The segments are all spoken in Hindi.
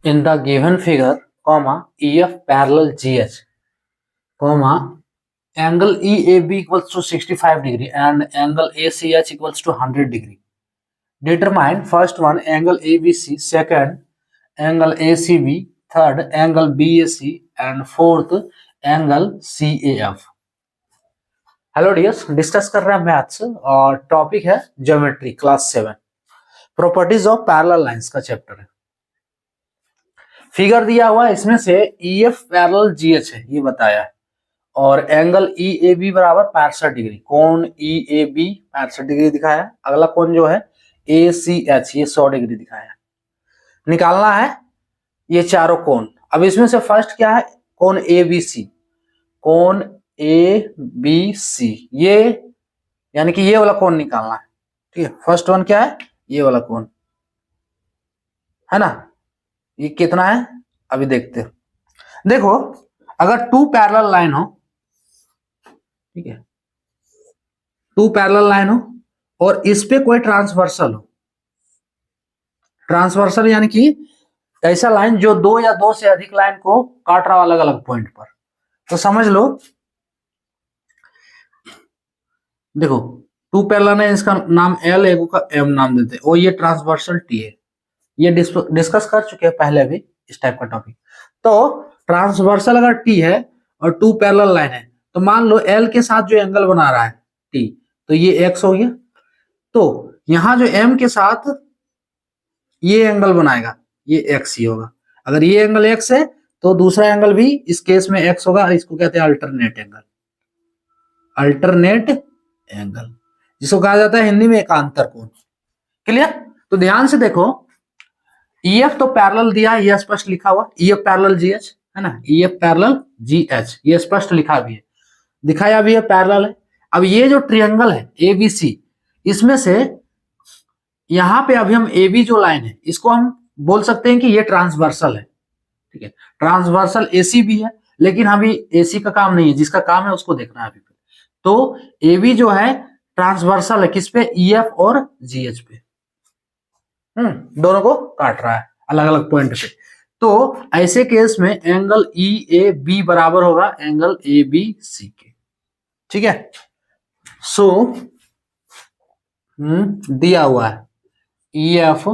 In the given figure, EF parallel GH, angle EAB equals to 65 degree and angle ACH equals to 100 degree. Determine first one angle ABC, second angle ACB, third angle BAC and fourth angle CAF. Hello dears, discuss कर रहे हैं मैथ्स और टॉपिक है geometry class 7, properties of parallel lines का चैप्टर है। फिगर दिया हुआ है, इसमें से EF पैरेलल GH है ये बताया है और एंगल EAB बराबर 65 डिग्री, कोण EAB 65 डिग्री दिखाया है। अगला कोण जो है ACH ये 100 डिग्री दिखाया है। निकालना है ये चारों कोण। अब इसमें से फर्स्ट क्या है, कोण ABC, कोण ABC ये यानी कि ये वाला कोण निकालना है। ठीक है, फर्स्ट वन क्या है, ये वाला कोण है ना। ये कितना है अभी देखते हो। देखो अगर टू पैरेलल लाइन हो, ठीक है, टू पैरेलल लाइन हो और इस पे कोई ट्रांसवर्सल हो, ट्रांसवर्सल यानी कि ऐसा लाइन जो दो या दो से अधिक लाइन को काट रहा हो अलग अलग पॉइंट पर, तो समझ लो देखो टू पैरेलल है, इसका नाम L, एगो का M नाम देते हैं और ये ट्रांसवर्सल T है। ये डिस्कस कर चुके हैं पहले भी इस टाइप का टॉपिक। तो ट्रांसवर्सल अगर T है और टू पैरेलल लाइन है तो मान लो L के साथ जो एंगल बना रहा है T, तो ये X हो गया। तो यहां जो M के साथ ये एंगल बनाएगा ये X ही होगा। अगर ये एंगल X है तो दूसरा एंगल भी इस केस में X होगा। इसको कहते हैं अल्टरनेट एंगल, अल्टरनेट एंगल जिसको कहा जाता है हिंदी में एकांतर कोण। क्लियर? तो ध्यान से देखो, EF तो पैरेलल दिया है, ये स्पष्ट लिखा हुआ EF पैरेलल GH है ना, EF पैरेलल GH ये स्पष्ट लिखा भी है, दिखाया भी है, पैरेलल है। अब ये जो ट्रायंगल है ABC, इसमें से यहां पे अभी हम AB जो लाइन है इसको हम बोल सकते हैं कि ये ट्रांसवर्सल है। ठीक है, ट्रांसवर्सल AC भी है, लेकिन अभी AC का काम नहीं है, जिसका काम है उसको देखना है अभी। तो AB जो है ट्रांसवर्सल है किस पे, EF और GH पे। दोनों को काट रहा है अलग अलग पॉइंट पे। तो ऐसे केस में एंगल EAB बराबर होगा एंगल ABC के। ठीक है, सो दिया हुआ है EF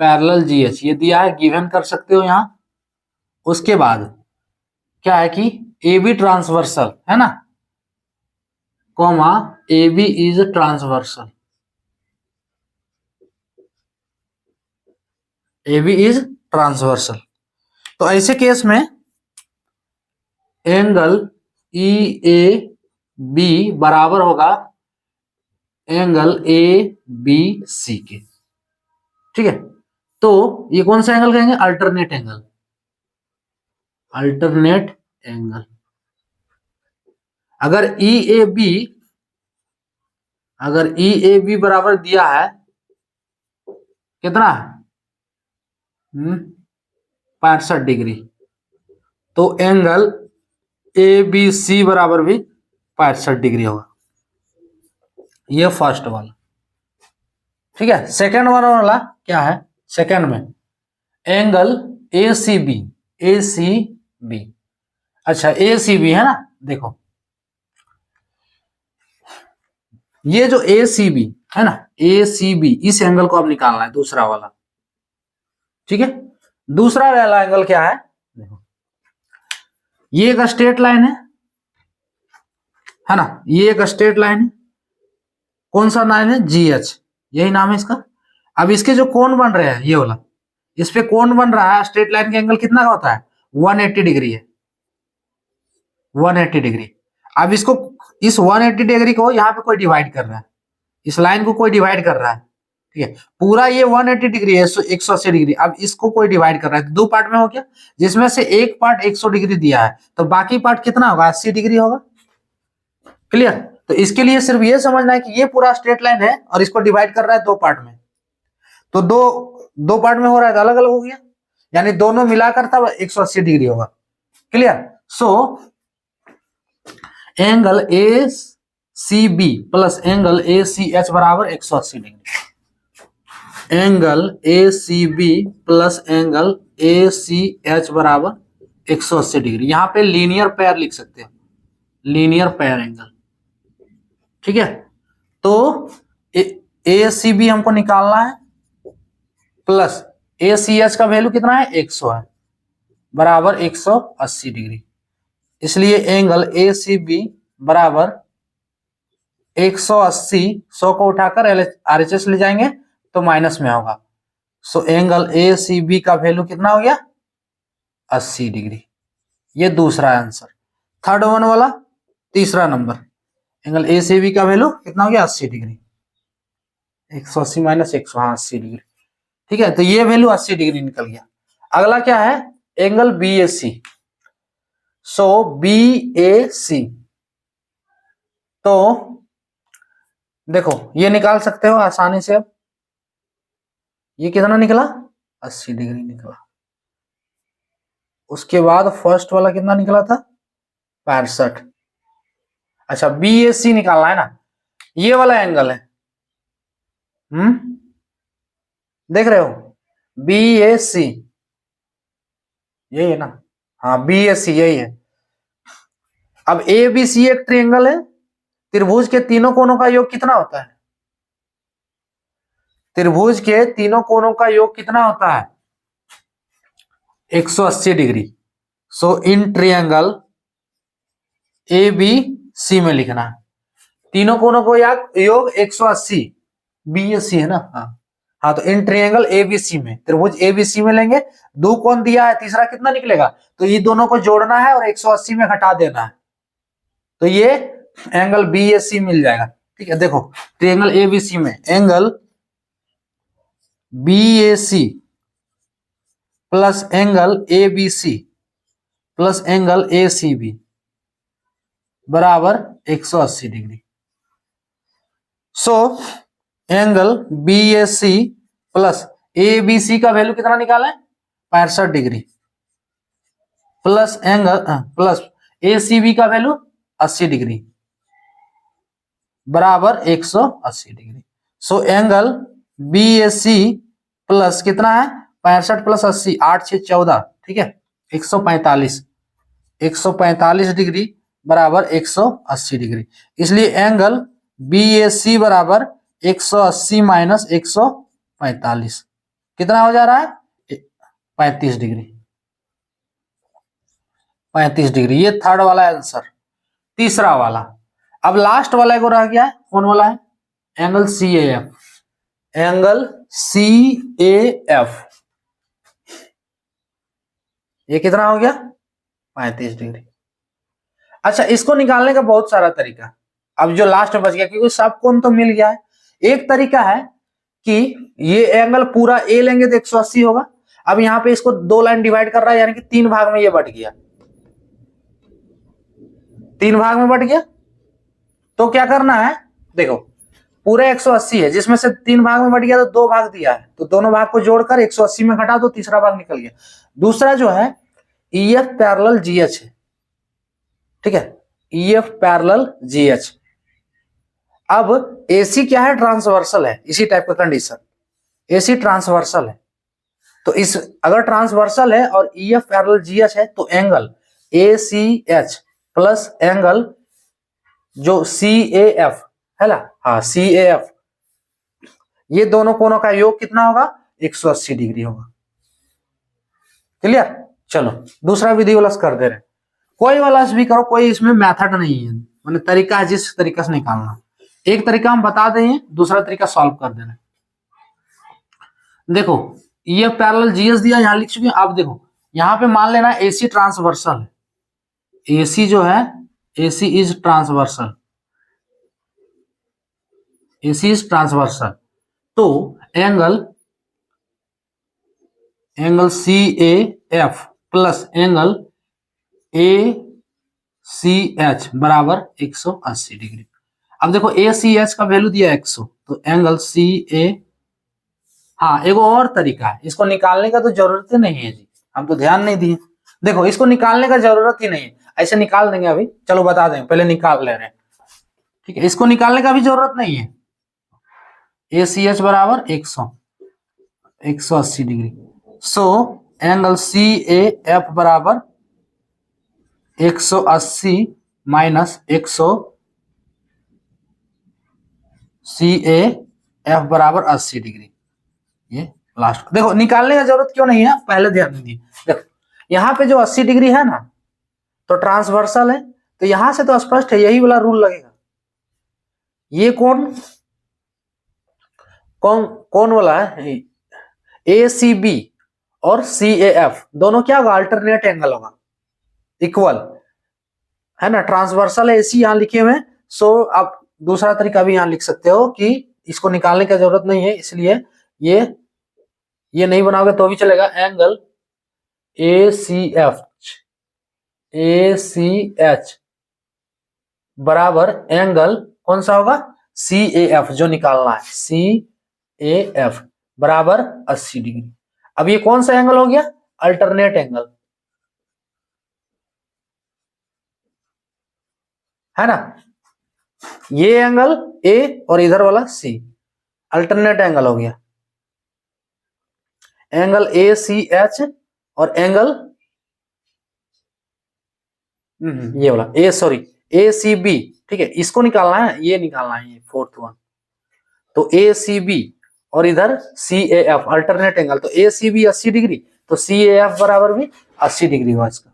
पैरेलल GH ये दिया है, गिवन कर सकते हो यहां। उसके बाद क्या है कि AB ट्रांसवर्सल है ना, comma AB is transversal, AB is transversal. तो ऐसे केस में एंगल EAB बराबर होगा एंगल ABC के। ठीक है, तो ये कौन सा एंगल कहेंगे, अल्टरनेट एंगल, अल्टरनेट एंगल। अगर EAB बराबर दिया है कितना, 65 डिग्री, तो एंगल ABC बराबर भी 65 डिग्री होगा। ये फर्स्ट वाला। ठीक है, सेकंड वाला क्या है, सेकंड में एंगल ACB, अच्छा ACB है ना। देखो ये जो ACB है ना, ACB इस एंगल को अब निकालना है, दूसरा वाला। ठीक है, दूसरा वाला एंगल क्या है, देखो ये एक स्ट्रेट लाइन है ना, ये एक स्ट्रेट लाइन है। कौन सा लाइन है, GH यही नाम है इसका। अब इसके जो कोण बन रहे हैं ये वाला, इस पे कोण बन रहा है, स्ट्रेट लाइन का एंगल कितना का होता है, 180 डिग्री है, 180 डिग्री। अब इसको इस 180 डिग्री को यहाँ पे कोई डिवाइड कर रहा है, इस लाइन को कोई डिवाइड कर रहा है। ठीक है, पूरा ये 180 डिग्री है, 180 डिग्री। अब इसको कोई डिवाइड कर रहा है, तो दो पार्ट में हो गया, जिसमें से एक पार्ट 100 डिग्री दिया है, तो बाकी पार्ट कितना होगा, 80 डिग्री होगा। क्लियर? तो इसके लिए सिर्फ ये समझना है कि ये पूरा स्ट्रेट लाइन है और इसको डिवाइड कर रहा है दो पार्ट में, तो दो पार्ट में हो रहा है तो अलग अलग हो गया, यानी दोनों मिलाकर तब 180 डिग्री होगा। Clear? So angle ACB plus angle ACH बराबर 180 degree. Angle A C B plus angle A C H बराबर 180 डिग्री। यहां पे लीनियर पेयर लिख सकते हो, लीनियर पेयर एंगल, ठीक है। तो ए सी बी हमको निकालना है, प्लस ए सी एच का वैल्यू कितना है 100 है, बराबर 180 डिग्री। इसलिए एंगल ए सी बी बराबर 180, 100 को उठाकर आरएचएस ले जाएंगे तो माइनस में होगा। So angle A C B का वैल्यू कितना हो गया 80 डिग्री। ये दूसरा आंसर। थर्ड वन वाला तीसरा number, angle A C B का वैल्यू कितना हो गया 80 डिग्री, 180 माइनस 100, हाँ 80 डिग्री, ठीक है। तो ये वैल्यू 80 डिग्री निकल गया। अगला क्या है, एंगल बी ए सी। सो बी ए सी, तो देखो ये निकाल सकते हो आसानी से। अब ये कितना निकला 80 डिग्री निकला। उसके बाद फर्स्ट वाला कितना निकला था 65। अच्छा बी ए सी निकालना है ना, ये वाला एंगल है, देख रहे हो बी ए सी, यही है ना, हाँ बी ए सी यही है। अब ए बी सी एक ट्रायंगल है, त्रिभुज के तीनों कोनों का योग कितना होता है, त्रिभुज के तीनों कोनों का योग कितना होता है 180 degree. So in triangle A B C में लिखना है तीनों कोनों को योग 180, बी ए सी है ना, हाँ तो इन ट्रायंगल एबीसी में, त्रिभुज एबीसी में लेंगे, दो कोण दिया है, तीसरा कितना निकलेगा, तो ये दोनों को जोड़ना है और 180 में घटा देना है, तो ये एंगल बीएसी मिल जाएगा, ठीक है। देखो ट्रायंगल एबीसी में angle BAC plus angle ABC plus angle ACB बराबर 180 degree. So angle BAC plus ABC का वैल्यू कितना निकाला है 65 degree, plus angle plus ACB का वैल्यू 80 डिग्री बराबर 180 degree. So angle BAC plus कितना है 65 प्लस 80, 8 6 14, ठीक है 145, 145 डिग्री बराबर 180 डिग्री। इसलिए एंगल बीएसी बराबर 180 माइनस 145 कितना हो जा रहा है 35 डिग्री, 35 डिग्री। ये थर्ड वाला आंसर। तीसरा वाला, अब लास्ट वाला को रह गया है, कौन वाला है angle C A F, angle C A F, ये कितना हो गया 35 डिग्री। अच्छा इसको निकालने का बहुत सारा तरीका, अब जो लास्ट में बच गया क्योंकि सब कोण तो मिल गया है। एक तरीका है कि ये एंगल पूरा ए लेंगे तो 180 होगा। अब यहाँ पे इसको दो लाइन डिवाइड कर रहा है, यानी कि 3 भाग में ये बट गया, 3 भाग में बट गया। तो क्या करना है, देखो पूरे 180 है, जिसमें से 3 भाग में बट गया तो 2 भाग दिया है, तो दोनों भाग को जोड़कर 180 में घटा दो, तीसरा भाग निकल गया। दूसरा जो है EF पैरेलल GH है, ठीक है EF पैरेलल GH। अब AC क्या है ट्रांसवर्सल है, इसी टाइप का कंडीशन, AC ट्रांसवर्सल है, तो इस अगर ट्रांसवर्सल है और EF पैरेलल GH है तो एंगल ACH प्लस एंगल जो CAF है ना, हाँ CAF, ये दोनों कोणों का योग कितना होगा 180 डिग्री होगा। क्लियर। चलो दूसरा विधि वाला कर दे रहे, कोई वाला भी करो, कोई इसमें मेथड नहीं है, मतलब तरीका है जिस तरीका से निकालना। एक तरीका हम बता दें, दूसरा तरीका सॉल्व कर देना। देखो ये पैरेलल जीएस दिया यहां लिख चुके हैं। आप देखो यहां पे मान लेना AC ट्रांसवर्सल है, AC जो है AC is transversal, AC is transversal, तो angle CAF plus angle ACH बराबर 180 डिग्री। अब देखो ACH का वैल्यू दिया 100, तो एंगल CA, हाँ एक और तरीका है, इसको निकालने का तो जरूरत ही नहीं है जी, हम तो ध्यान नहीं दिए। देखो इसको निकालने का जरूरत ही नहीं है, ऐसे निकाल देंगे अभी, चलो बता देंगे, पहले निकाल ले रहे हैं, ठीक है। इसको निकालने का भी जरूरत नहीं है, ACH बराबर 100 180 degree. So angle C A F बराबर 180 माइनस 100 सी ए एफ बराबर 80 डिग्री। ये लास्ट देखो, निकालने का जरूरत क्यों नहीं है, पहले ध्यान दीजिए। देखो यहाँ पे जो 80 डिग्री है ना, तो ट्रांसवर्सल है, तो यहां से तो स्पष्ट है यही वाला रूल लगेगा। ये कौन कौन कौन वाला है, ए सी बी और सी ए एफ दोनों क्या होगा, अल्टरनेट एंगल होगा, इक्वल है ना। ट्रांसवर्सल है एसी यहां लिखे हुए, सो आप दूसरा तरीका भी यहां लिख सकते हो कि इसको निकालने की जरूरत नहीं है, इसलिए ये नहीं बनाओगे तो भी चलेगा। एंगल ए सी एच बराबर एंगल कौन सा होगा, सी ए एफ जो निकालना है, सी ए एफ बराबर 80 डिग्री। अब ये कौन सा एंगल हो गया, अल्टरनेट एंगल है ना। ये एंगल ए और इधर वाला सी, अल्टरनेट एंगल हो गया। एंगल ए सी एच और एंगल ये वाला ए सी बी, ठीक है, इसको निकालना है, ये निकालना है, ये फोर्थ वन। तो ए सी बी और इधर सी ए एफ अल्टरनेट एंगल, तो ए सी बी 80 डिग्री, तो सी ए एफ बराबर भी 80 डिग्री हुआ इसका।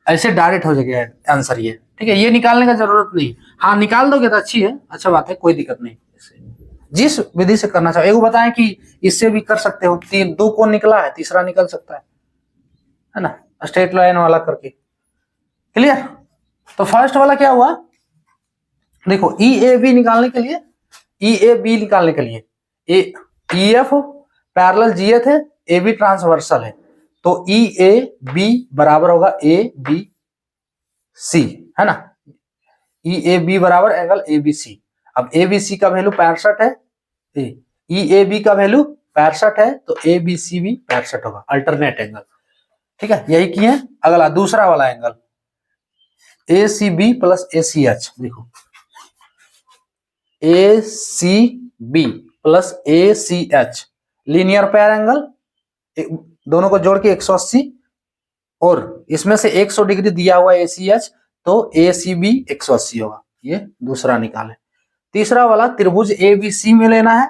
ऐसे डायरेक्ट हो जाएगा आंसर ये, ठीक है, ये निकालने का जरूरत नहीं। हाँ निकाल दोगे तो अच्छी है, अच्छा बात है, कोई दिक्कत नहीं। जिस विधि से करना चाहो, एगो बताएं कि इससे भी कर सकते हो, तीन दो कौन निकला है, तीसरा निकल सकता है ना, स्ट्रेट लाइन वाला करके। क्लियर। तो फर्स्ट वाला क्या हुआ, देखो ई ए बी निकालने के लिए, ई ए बी निकालने के लिए ई एफ पैरेलल जी एथ है, ए बी ट्रांसवर्सल है, तो ई ए बी बराबर होगा ए बी सी, है ना। ई ए बी बराबर एंगल ए बी सी। अब ए बी सी का वैल्यू 65 है, ई ए बी का वैल्यू 65 है, तो ए बी सी भी 65 होगा, अल्टरनेट एंगल, ठीक है। यही किए। अगला दूसरा वाला angle A C B plus A C H, देखो A C B plus A C H linear pair angle, दोनों को जोड़ के 180, और इसमें से 100 डिग्री दिया हुआ ए सी एच, तो ए सी बी 180 होगा। ये दूसरा निकाले। तीसरा वाला त्रिभुज ए बी सी में लेना है,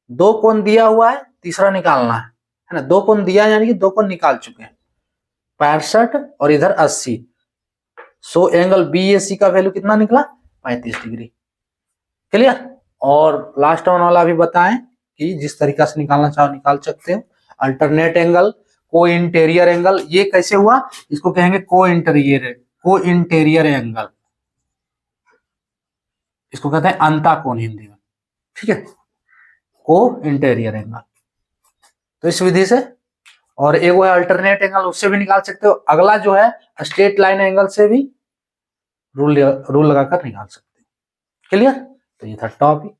दो कोण दिया हुआ है, तीसरा निकालना है ना। दो कोण दिया यानी कि दो कोण निकाल चुके हैं, 65 और इधर 80। सो एंगल बी ए सी का वैल्यू कितना निकला, 35 डिग्री। क्लियर। और लास्ट वन वाला भी बताएं कि जिस तरीका से निकालना चाहो निकाल सकते हो। अल्टरनेट एंगल, को इंटीरियर एंगल, ये कैसे हुआ, इसको कहेंगे को इंटीरियर एंगल, इसको कहते हैं अंता कोण हिंदी में, ठीक है, को इंटीरियर एंगल। तो इस विधि से, और एक वो है अल्टरनेट एंगल, उससे भी निकाल सकते हो। अगला जो है स्ट्रेट लाइन एंगल से भी रूल लगाकर निकाल सकते हो। क्लियर। तो ये था टॉपिक।